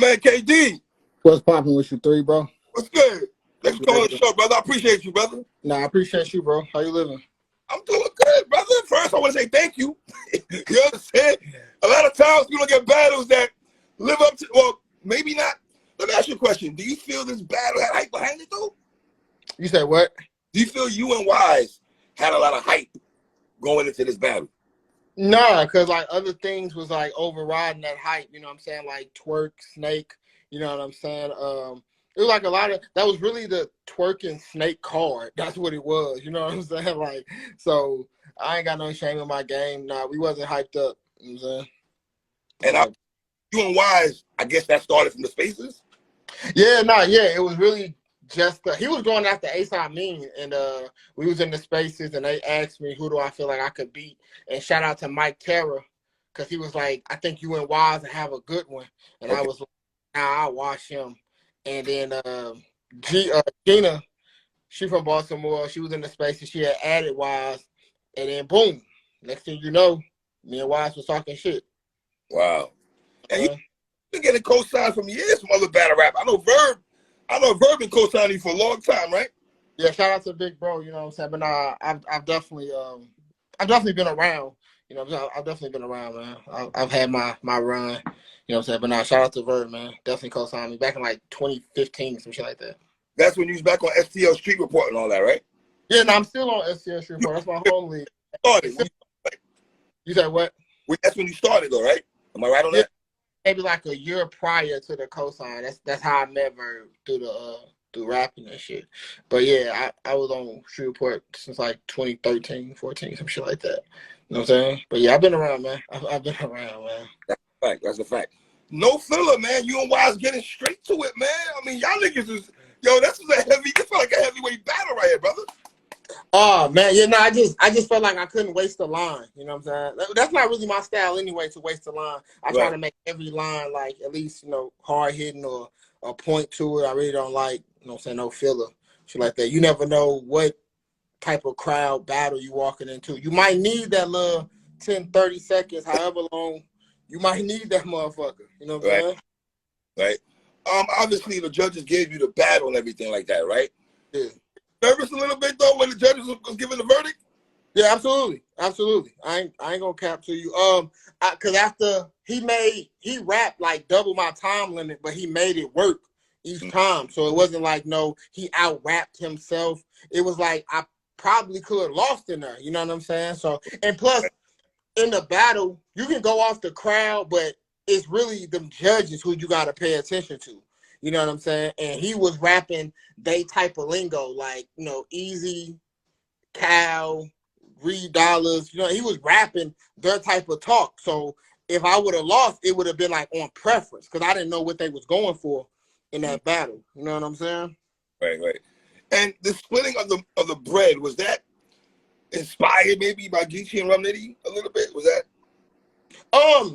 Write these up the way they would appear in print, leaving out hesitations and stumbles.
man KD. What's popping with you, three, bro? What's good? Thanks for coming on the show, brother. I appreciate you, brother. Nah, I appreciate you, bro. How you living? I'm doing good, brother. First, I want to say thank you. You understand? A lot of times we don't get battles that live up to, well, maybe not. Let me ask you a question. Do you feel this battle had hype behind it, though? You said what? Do you feel you and Wise had a lot of hype going into this battle? Nah, because like other things was like overriding that hype, you know what I'm saying? Like Twerk, Snake, you know what I'm saying? It was like a lot of that was really the Twerk and Snake card. That's what it was, you know what I'm saying? Like, so I ain't got no shame in my game. Nah, we wasn't hyped up, you know what I'm saying? And you and Wise, I guess that started from the Spaces? Yeah, it was really just he was going after Ace Amin, and we was in the Spaces, and they asked me who do I feel like I could beat, and shout out to Mike Terra, because he was like, I think you and Wise have a good one, and okay. I was like, nah, I'll watch him, and then Gina, she from Baltimore, she was in the Spaces, she had added Wise, and then boom, next thing you know, me and Wise was talking shit. Wow. And you been getting co-signed from years from other battle rap. I know Verb been co-signing you for a long time, right? Yeah, shout out to Big Bro, you know what I'm saying? But I've definitely been around. You know, I've definitely been around, man. I've had my run, you know what I'm saying? But shout out to Verb, man. Definitely co-signed me back in like 2015, some shit like that. That's when you was back on STL Street Report and all that, right? Yeah, no, I'm still on STL Street Report. That's my home league. You said what? That's when you started, though, right? Am I right on that? Maybe like a year prior to the cosign. That's how I met Verb through rapping and shit. But yeah, I was on Street Report since like 2013, 14, some shit like that. You know what I'm saying? But yeah, I've been around, man. I've been around, man. That's a fact. No filler, man. You and Wise getting straight to it, man. I mean, y'all niggas is this is this felt like a heavyweight battle right here, brother. Oh man, yeah, no, I just felt like I couldn't waste a line. You know what I'm saying? That's not really my style anyway, to waste a line. I try to make every line like at least, hard hitting or a point to it. I really don't like, no filler. Shit like that. You never know what type of crowd battle you walking into. You might need that little 10, 30 seconds, however long you might need that motherfucker. You know what I'm saying? Right. Obviously the judges gave you the battle and everything like that, right? Yeah. Nervous a little bit though when the judges was giving the verdict? Yeah, absolutely. I ain't gonna cap to you. Cause after he rapped like double my time limit, but he made it work each time. So it wasn't like he out rapped himself. It was like I probably could have lost in there. You know what I'm saying? So and plus in the battle, you can go off the crowd, but it's really them judges who you gotta pay attention to. You know what I'm saying? And he was rapping they type of lingo, like, Easy, Cal, Reed Dollars. He was rapping their type of talk. So if I would have lost, it would have been like on preference because I didn't know what they was going for in that battle. You know what I'm saying? Right. And the splitting of the bread, was that inspired maybe by Geechee and Rum Nitty a little bit? Was that?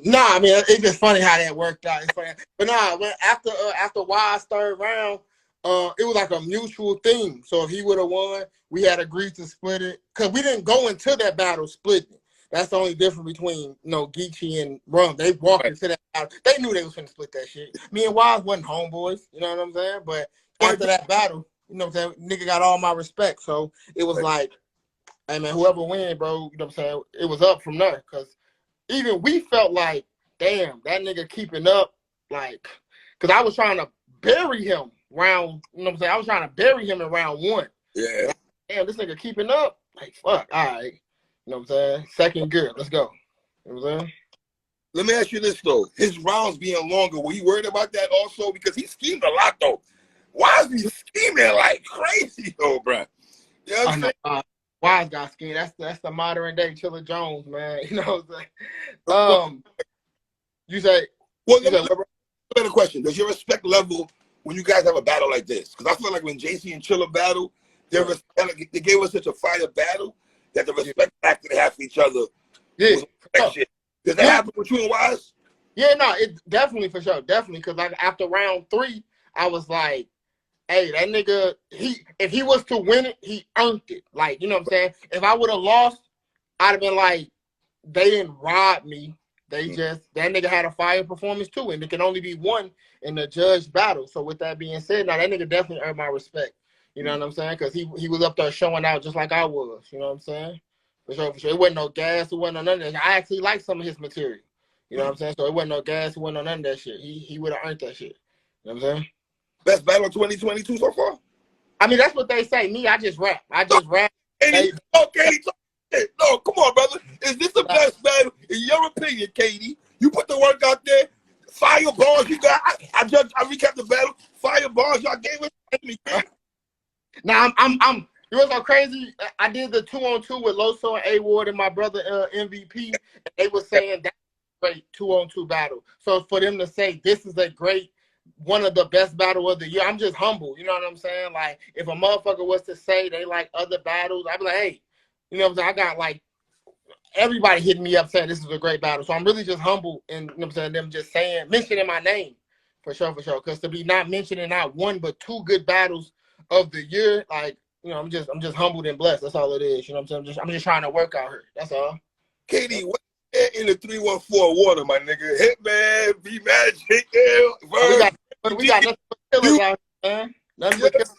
Nah, I mean, it's just funny how that worked out. It's funny. But when after Wise third round, it was like a mutual thing. So if he would have won, we had agreed to split it. Because we didn't go into that battle splitting. That's the only difference between, Geechee and Rum. They walked into that battle. They knew they was going to split that shit. Me and Wise wasn't homeboys, you know what I'm saying? But after that battle, you know what I'm saying, nigga got all my respect. So it was like, hey, man, whoever win, bro, you know what I'm saying, it was up from there. Because even we felt like, damn, that nigga keeping up, like, because I was trying to bury him round, you know what I'm saying? I was trying to bury him in round one. Yeah. Like, damn, this nigga keeping up. Like, fuck, all right. You know what I'm saying? Second gear, let's go. You know what I'm saying? Let me ask you this, though. His rounds being longer, were you worried about that also? Because he schemed a lot, though. Why is he scheming like crazy, though, bro? You know what I'm saying? Wise got schemed. That's the modern day Chilla Jones, man. You know what I'm saying? You say... Well, let me ask a question. Does your respect level when you guys have a battle like this? Because I feel like when JC and Chilla battle, they gave us such a fire battle that the respect factor they have for each other was shit. Does that happen with you and Wise? Yeah, no, it definitely for sure. Definitely. Because like after round 3, I was like, hey, that nigga, if he was to win it, he earned it. Like, you know what I'm saying? If I would have lost, I'd have been like, they didn't rob me. That nigga had a fire performance too, and it can only be one in the judge battle. So with that being said, now that nigga definitely earned my respect. You know what I'm saying? Because he was up there showing out just like I was. You know what I'm saying? For sure, for sure. It wasn't no gas. It wasn't no none of that. I actually like some of his material. You know what I'm saying? So it wasn't no gas. It wasn't no none of that shit. He would have earned that shit. You know what I'm saying? Best battle of 2022 so far? I mean, that's what they say. Me, I just rap. Katie, no, come on, brother. Is this the best battle in your opinion, Katie? You put the work out there. Fire bars you got. I recapped the battle. Fire bars y'all gave us. Now I'm. It was so crazy. I did the 2-on-2 with Loso and A Ward and my brother MVP. And they were saying that's a great 2-on-2 battle. So for them to say this is a great, one of the best battle of the year, I'm just humble. You know what I'm saying? Like if a motherfucker was to say they like other battles, I'd be like, hey, you know what I'm saying? I got like everybody hitting me up saying this is a great battle. So I'm really just humble and you know what I'm saying, them just saying, mentioning my name for sure. Because to be not mentioning not one but two good battles of the year, like, you know, I'm just humbled and blessed. That's all it is. You know what I'm saying? I'm just trying to work out here. That's all. Katie, what in the 314 water, my nigga? Hitman, B Magic, we got nothing but killers out here, man. Nothing but killers.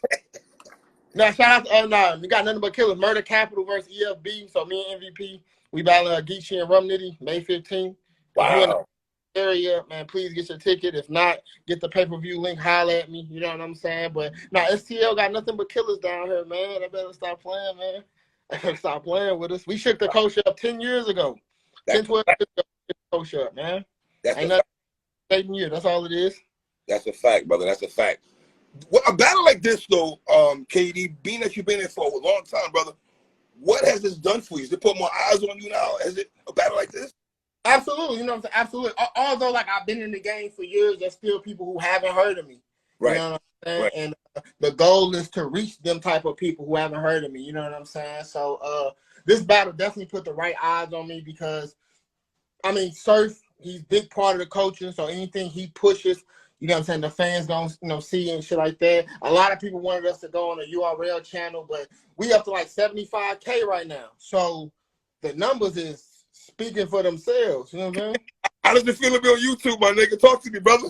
Now shout out to we got nothing but killers. Murder Capital versus EFB. So me and MVP, we battling Geechee and Rum Nitty May 15th. Wow. Area, man, please get your ticket. If not, get the pay-per-view link, holler at me. You know what I'm saying? But now STL got nothing but killers down here, man. I better stop playing, man. I better stop playing with us. We shook the coach up 10 years ago. 10, 12 years ago, we shook the coach up, man. Ain't nothing 8 years. That's all it is. That's a fact, brother. That's a fact. Well, a battle like this, though, KD, being that you've been in for a long time, brother, what has this done for you? Has it put more eyes on you now? Is it a battle like this? Absolutely, you know what I'm saying? Absolutely. Although, like, I've been in the game for years, there's still people who haven't heard of me. Right. You know what I'm saying? Right. And the goal is to reach them type of people who haven't heard of me. You know what I'm saying? So, this battle definitely put the right eyes on me because, I mean, Surf, he's big part of the coaching. So anything he pushes, you know what I'm saying, the fans gonna, you know, see and shit like that. A lot of people wanted us to go on a URL channel, but we up to like 75K right now. So the numbers is speaking for themselves, you know what I'm saying? How does it feel to be on YouTube, my nigga? Talk to me, brother.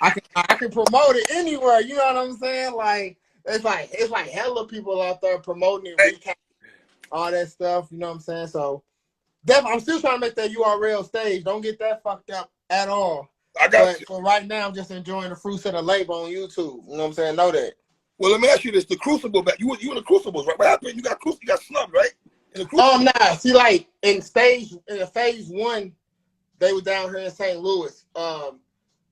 I can promote it anywhere, you know what I'm saying? Like it's like hella people out there promoting it, recapping all that stuff, you know what I'm saying? So definitely, I'm still trying to make that URL stage. Don't get that fucked up at all. I got you. For right now, I'm just enjoying the fruits of the labor on YouTube. You know what I'm saying? Know that. Well, let me ask you this: the Crucible, you in the Crucibles, right? What happened? You got snubbed, right? Nah. See, like in phase 1, they were down here in St. Louis.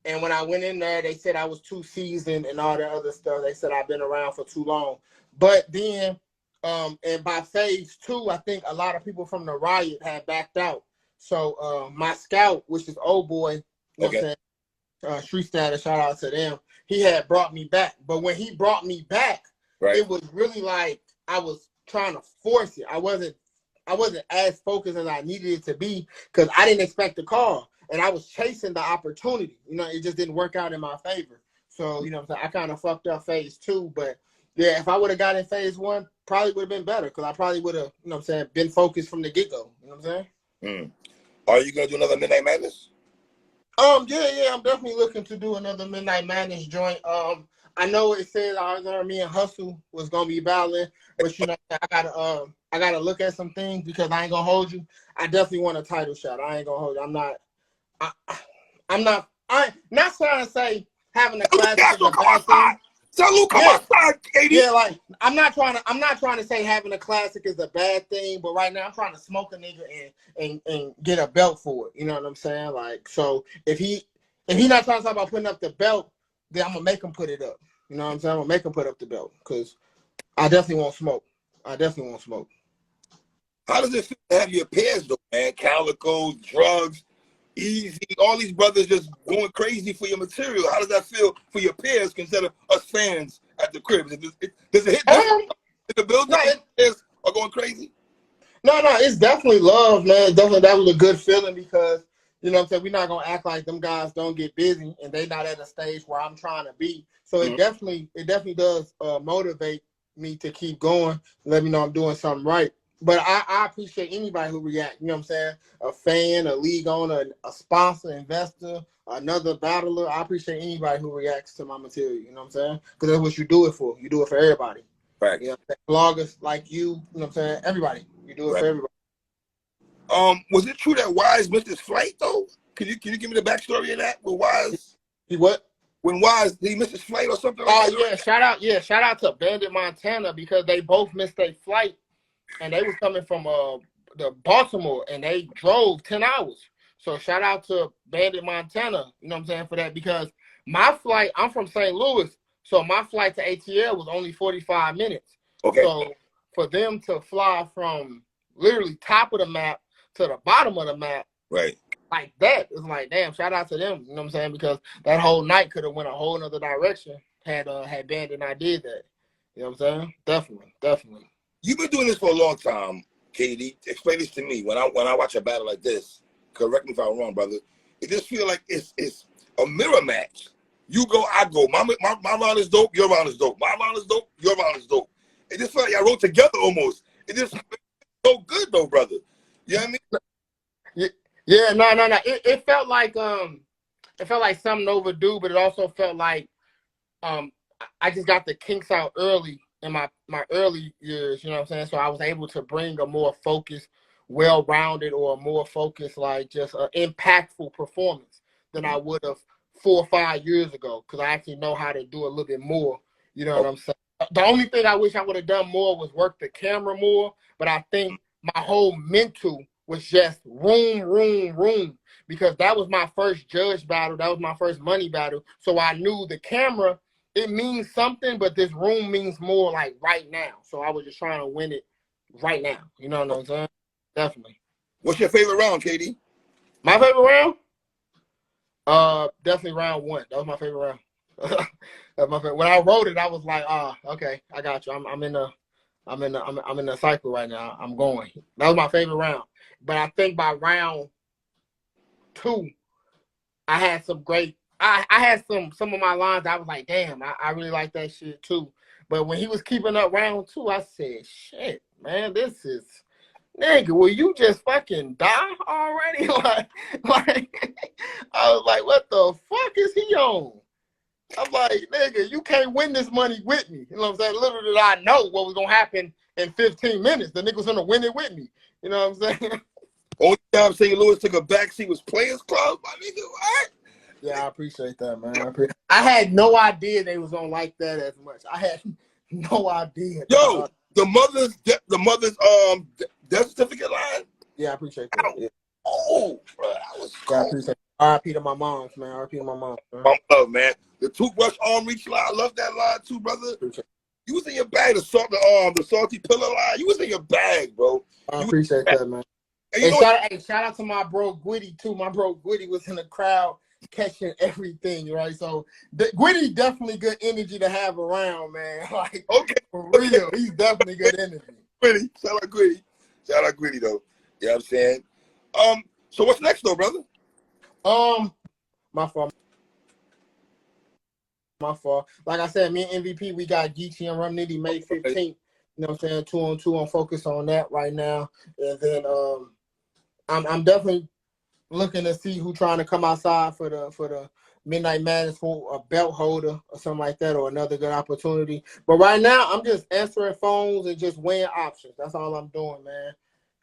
And when I went in there, they said I was too seasoned and all that other stuff. They said I've been around for too long. But then, and by phase 2, I think a lot of people from the riot had backed out. So my scout, which is old boy, you know what I'm saying? Street Status, shout out to them. He had brought me back. But when he brought me back, right, it was really like I was trying to force it. I wasn't as focused as I needed it to be because I didn't expect the call. And I was chasing the opportunity. You know, it just didn't work out in my favor. So, you know what I'm saying? I kind of fucked up phase 2. But, yeah, if I would have got in phase 1, probably would have been better because I probably would have, you know what I'm saying, been focused from the get-go. You know what I'm saying? Are you going to do another Midnight Madness? Yeah, I'm definitely looking to do another Midnight Madness joint. I know it said me and Hustle was gonna be battling, but you know I gotta look at some things because I ain't gonna hold you. I definitely want a title shot. I ain't gonna hold you. I'm not trying to say having a classic is a bad thing. Salute, come outside, Katie. Yeah, like I'm not trying to say having a classic is a bad thing, but right now I'm trying to smoke a nigga and get a belt for it. You know what I'm saying? Like, so if he not trying to talk about putting up the belt, then I'm gonna make him put it up. You know what I'm saying? I'm gonna make him put up the belt because I definitely won't smoke. How does it feel to have your peers though, man? Calico, Drugs, Easy, all these brothers just going crazy for your material. How does that feel for your peers instead of us fans at the crib? Does it hit different in the building? Peers are going crazy? No, it's definitely love, man. Definitely, that was a good feeling because, you know what I'm saying, we're not going to act like them guys don't get busy and they not at a stage where I'm trying to be. So it definitely does motivate me to keep going, let me know I'm doing something right. But I appreciate anybody who react. You know what I'm saying? A fan, a league owner, a sponsor, investor, another battler. I appreciate anybody who reacts to my material. You know what I'm saying? Because that's what you do it for. You do it for everybody. Right. You know, bloggers like you. You know what I'm saying? Everybody. You do it for everybody. Was it true that Wise missed his flight though? Can you give me the backstory of that? With Wise, He what? When Wise he missed his flight or something? Oh yeah, shout out to Bandit Montana because they both missed their flight and they was coming from the Baltimore and they drove 10 hours. So shout out to Bandit Montana, you know what I'm saying, for that because my flight, I'm from St. Louis, so my flight to ATL was only 45 minutes. Okay. So for them to fly from literally top of the map to the bottom of the map, right, like that, it's like, damn, shout out to them, you know what I'm saying? Because that whole night could have went a whole other direction had Bandit not did that. You know what I'm saying? Definitely. You've been doing this for a long time, KD. Explain this to me. When I watch a battle like this, correct me if I'm wrong, brother. It just feel like it's a mirror match. You go, I go. My round is dope. Your round is dope. My round is dope. Your round is dope. It just felt like I wrote together almost. It just so good though, brother. You know what I mean? Yeah, no. It felt like something overdue, but it also felt like I just got the kinks out early in my early years, you know what I'm saying? So I was able to bring a more focused, well-rounded, or a more focused, like just an impactful performance than I would have 4 or 5 years ago because I actually know how to do a little bit more, you know what I'm saying? The only thing I wish I would have done more was work the camera more, but I think my whole mental was just room, because that was my first judge battle. That was my first money battle. So I knew the camera, it means something, but this room means more like right now. So I was just trying to win it right now. You know what I'm saying? Definitely. What's your favorite round, KD? My favorite round? Definitely round 1. That was my favorite round. That's my favorite. When I wrote it, I was like, okay, I got you. I'm in the cycle right now. I'm going. That was my favorite round. But I think by round 2, I had some great. I had some of my lines. I was like, damn, I really like that shit too. But when he was keeping up round 2, I said, shit, man, this is nigga. Will you just fucking die already? like I was like, what the fuck is he on? I'm like, nigga, you can't win this money with me. You know what I'm saying? Little did I know what was gonna happen in 15 minutes. The nigga was gonna win it with me. You know what I'm saying? Only time St. Louis took a backseat was Players Club, my nigga. What? Yeah, I appreciate that, man. I had no idea they was gonna like that as much. I had no idea. Yo, the mother's death certificate line. Yeah, I appreciate that. Yeah. Oh, bro, that was cool. Yeah, I appreciate it. R.I.P. to my moms, man. R.I.P. to my mom. Love, man. The toothbrush arm reach line. I love that line too, brother. You was in your bag. The salty pillow line. You was in your bag, bro. I appreciate that, man. And shout out to my bro Gwitty too. My bro Gwitty was in the crowd catching everything, right? So Gwitty definitely good energy to have around, man. Like, okay, for real, he's definitely good energy. Gwitty, shout out Gwitty though. You know what I'm saying? So what's next though, brother? My fault. Like I said, me and MVP, we got Geechee and Rum Nitty May 15th. You know what I'm saying? 2-on-2 on focus on that right now. And then I'm definitely looking to see who trying to come outside for the Midnight Madness for a belt holder or something like that, or another good opportunity. But right now, I'm just answering phones and just weighing options. That's all I'm doing, man.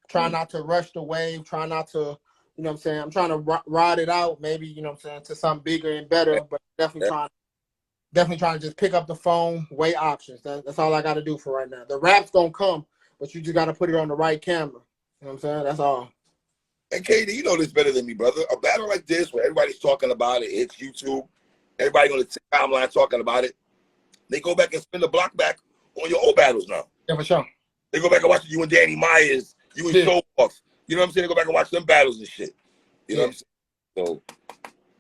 Try not to rush the wave. Try not to, you know what I'm saying? I'm trying to ride it out, maybe, you know what I'm saying, to something bigger and better, but definitely trying to just pick up the phone, weigh options. That's all I got to do for right now. The rap's going to come, but you just got to put it on the right camera. You know what I'm saying? That's all. And KD, you know this better than me, brother. A battle like this where everybody's talking about it, it's YouTube, everybody on the timeline talking about it. They go back and spin the block back on your old battles now. Yeah, for sure. They go back and watch you and Danny Myers, you and Show Off. You know what I'm saying? They go back and watch them battles and shit. You know what I'm saying? So,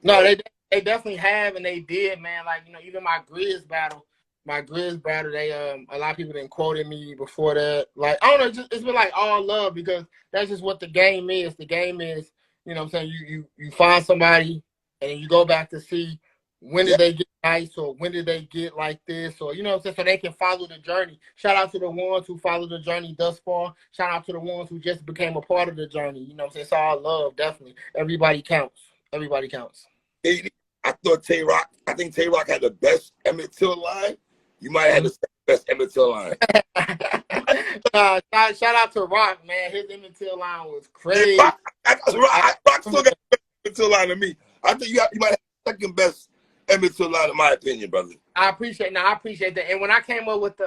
no, they definitely have, and they did, man. Like, you know, even my Grizz battle, they a lot of people been quoting me before that. Like, I don't know, it's been like all love because that's just what the game is. The game is, you know what I'm saying, you find somebody and then you go back to see when did they get nice, or when did they get like this, or you know what I'm saying, so they can follow the journey. Shout out to the ones who followed the journey thus far. Shout out to the ones who just became a part of the journey. You know what I'm saying? It's all love, definitely. Everybody counts. Everybody counts. I thought Tay-Rock, I think Tay-Rock had the best Emmett Till line. You might have the second best Emmett Till line. Shout out to Rock, man. His Emmett Till line was crazy. Yeah, Rock still got the best Emmett Till line to me. I think you might have the second best Emmett Till line, in my opinion, brother. I appreciate that. And when I came up with the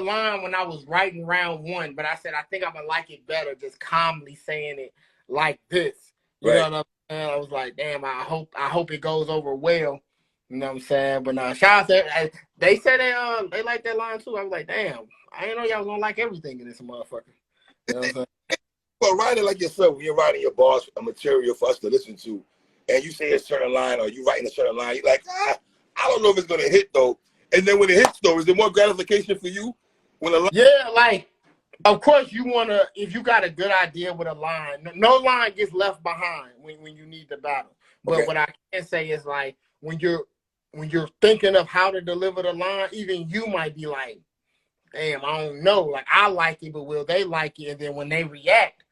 line when I was writing round one, but I said I think I'm gonna like it better just calmly saying it like this. You know what I'm saying? I was like, damn, I hope it goes over well. You know what I'm saying? But shout out to they said they like that line too. I was like, damn, I didn't know y'all was gonna like everything in this motherfucker. You know what I'm saying? Well, writing like yourself, when you're writing your boss a material for us to listen to, and you say a certain line or you writing a certain line, you're like, I don't know if it's gonna hit though. And then when it hits though, is there more gratification for you? Yeah, like of course you wanna, if you got a good idea with a line, no line gets left behind when you need the battle. But what I can say is like when you're thinking of how to deliver the line, even you might be like, damn, I don't know. Like I like it, but will they like it? And then when they react,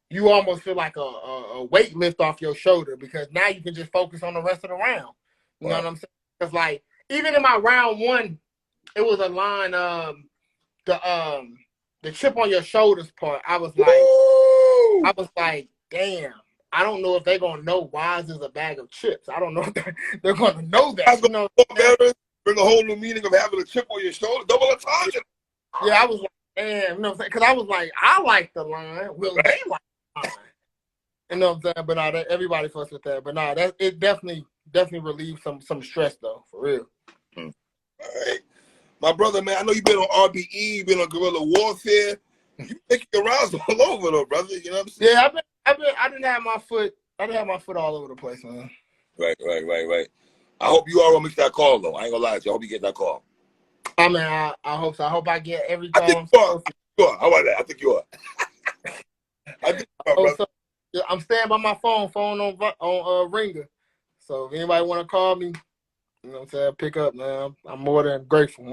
you almost feel like a weight lift off your shoulder because now you can just focus on the rest of the round. You know what I'm saying? Because like even in my round one, it was a line the chip on your shoulders part. I was like, damn. I don't know if they're gonna know Wise is a bag of chips. I don't know if they're gonna know that. You know, bring a whole new meaning of having a chip on your shoulder, double entendre. Yeah, I was like, damn, you know what I'm saying? Because I was like, I like the line. Will they like the line? You know what I'm saying? But everybody fucks with that. But it definitely relieves some stress though, for real. All right. My brother, man, I know you've been on RBE, you've been on Guerrilla Warfare. You making your rounds all over though, brother. You know what I'm saying? Yeah, I didn't have my foot all over the place, man. Right. I hope you all gonna make that call though. I ain't gonna lie to you. I hope you get that call. I mean, I hope so. I hope I get every call. I think you are. How about that? I think you are. So, I'm staying by my phone on ringer. So if anybody want to call me, you know what I'm saying, pick up, man. I'm more than grateful.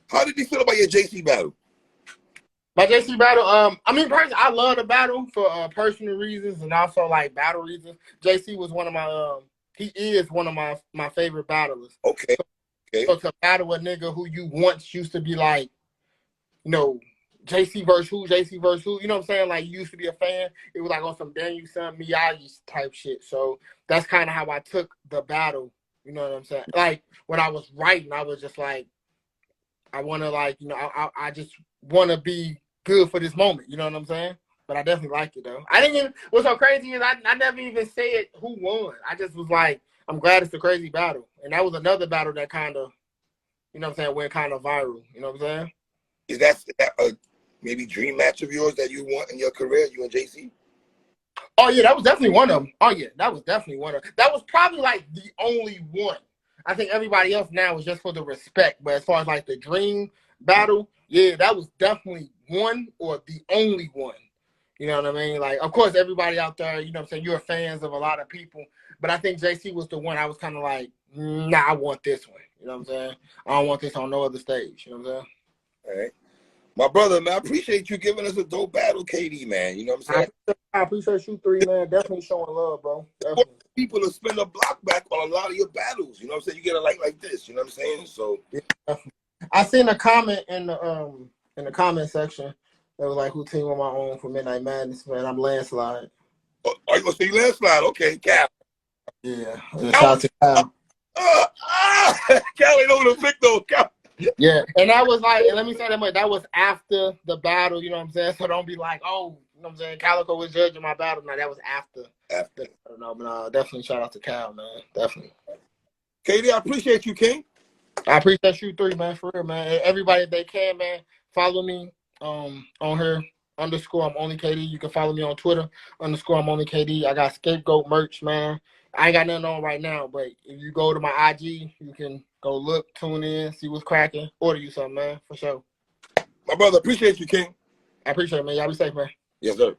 How did you feel about your JC battle? My JC battle, I mean, personally, I love the battle for personal reasons and also like battle reasons. JC was one of my he is one of my favorite battlers. Okay. So to battle a nigga who you once used to be like, you know, JC versus who, you know what I'm saying? Like, you used to be a fan. It was like on some Daniel Son Miyagi type shit. So that's kind of how I took the battle. You know what I'm saying? Like, when I was writing, I was just like, I want to, like, you know, I just want to be good for this moment. You know what I'm saying? But I definitely like it, though. What's so crazy is I never even said who won. I just was like, I'm glad it's a crazy battle. And that was another battle that kind of, you know what I'm saying, went kind of viral. You know what I'm saying? Is that a maybe dream match of yours that you want in your career, you and JC? Oh, yeah, that was definitely one of them. Oh, yeah, that was definitely one of them. That was probably, like, the only one. I think everybody else now is just for the respect. But as far as, like, the dream battle, yeah, that was definitely one or the only one. You know what I mean? Like, of course, everybody out there, you know what I'm saying, you're fans of a lot of people. But I think JC was the one I was kind of like, nah, I want this one. You know what I'm saying? I don't want this on no other stage. You know what I'm saying? All right. My brother, man, I appreciate you giving us a dope battle, KD, man. You know what I'm saying? I appreciate you three, man. Definitely showing love, bro. Definitely. People to spend a block back on a lot of your battles. You know what I'm saying? You get a like this. You know what I'm saying? So yeah, I seen a comment in the comment section that was like, who team on my own for Midnight Madness, man. I'm Landslide. Oh, are you gonna say Landslide? Okay, Cal. Yeah. Shout out to Cal. Cal ain't over the pick though, Cal. Yeah, and that was like, let me say that much, that was after the battle, you know what I'm saying? So don't be like, oh, you know what I'm saying, Calico was judging my battle. No, that was after. I don't know, but definitely shout out to Cal, man. Definitely. KD, I appreciate you, King. I appreciate you three, man, for real, man. Everybody, if they can, man, follow me on here, _I'm only KD. You can follow me on Twitter, _ I'm only KD. I got Scapegoat merch, man. I ain't got nothing on right now, but if you go to my IG, you can go look, tune in, see what's cracking, order you something, man, for sure. My brother, appreciate you, King. I appreciate it, man. Y'all be safe, man. Yes, sir.